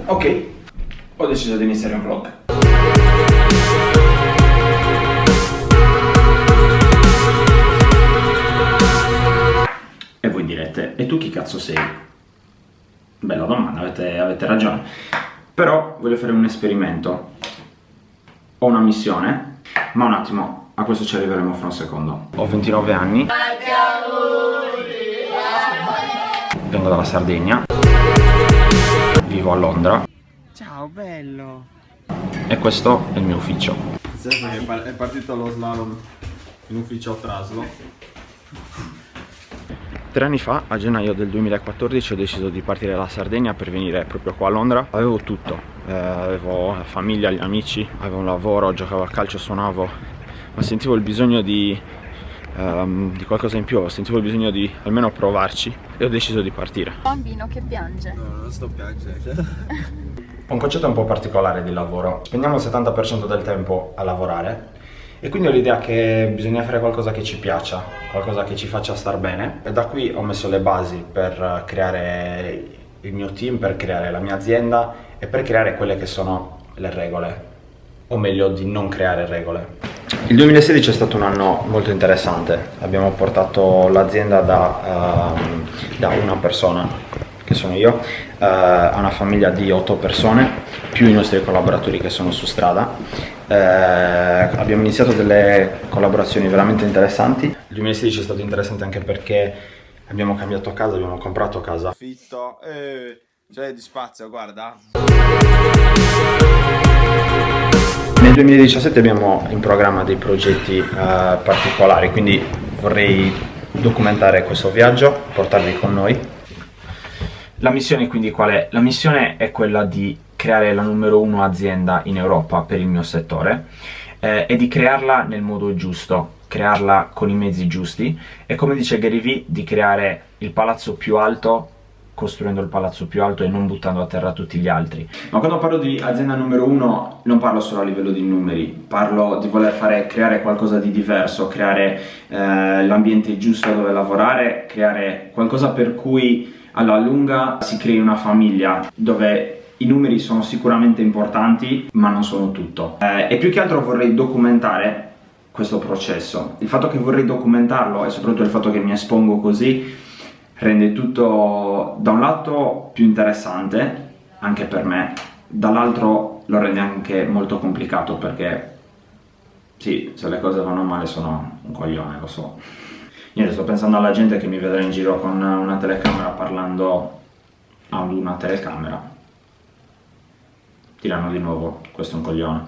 Ok, ho deciso di iniziare un vlog. E voi direte, e tu chi cazzo sei? Bella domanda, avete ragione. Però voglio fare un esperimento. Ho una missione, ma un attimo, a questo ci arriveremo fra un secondo. Ho 29 anni. Vengo dalla Sardegna. Vivo a Londra. Ciao bello. E questo è il mio ufficio. È partito lo slalom in ufficio a Traslo. 3 anni fa, a gennaio del 2014, ho deciso di partire dalla Sardegna per venire proprio qua a Londra. Avevo tutto, avevo la famiglia, gli amici, avevo un lavoro, giocavo a calcio, suonavo, ma sentivo il bisogno di qualcosa in più, sentivo il bisogno di almeno provarci e ho deciso di partire. Bambino che piange. No, non sto piangendo. Ho un concetto un po' particolare di lavoro. Spendiamo il 70% del tempo a lavorare e quindi ho l'idea che bisogna fare qualcosa che ci piaccia, qualcosa che ci faccia star bene, e da qui ho messo le basi per creare il mio team, per creare la mia azienda e per creare quelle che sono le regole, o meglio di non creare regole. Il 2016 è stato un anno molto interessante. Abbiamo portato l'azienda da una persona, che sono io, a una famiglia di 8 persone, più i nostri collaboratori che sono su strada. Abbiamo iniziato delle collaborazioni veramente interessanti. Il 2016 è stato interessante anche perché abbiamo cambiato casa, abbiamo comprato casa. Fitto, c'è di spazio, guarda. Nel 2017 abbiamo in programma dei progetti particolari, quindi vorrei documentare questo viaggio, portarvi con noi. La missione quindi qual è? La missione è quella di creare la numero 1 azienda in Europa per il mio settore e di crearla nel modo giusto, crearla con i mezzi giusti e, come dice Gary Vee, di creare il palazzo più alto costruendo il palazzo più alto e non buttando a terra tutti gli altri. Ma quando parlo di azienda numero 1 non parlo solo a livello di numeri, parlo di voler creare qualcosa di diverso, creare l'ambiente giusto dove lavorare, creare qualcosa per cui alla lunga si crei una famiglia dove i numeri sono sicuramente importanti ma non sono tutto. E più che altro vorrei documentare questo processo. Il fatto che vorrei documentarlo e soprattutto il fatto che mi espongo così rende tutto da un lato più interessante anche per me, dall'altro lo rende anche molto complicato perché sì, se le cose vanno male sono un coglione, lo so. Niente, sto pensando alla gente che mi vedrà in giro con una telecamera parlando ad una telecamera. Diranno di nuovo, questo è un coglione.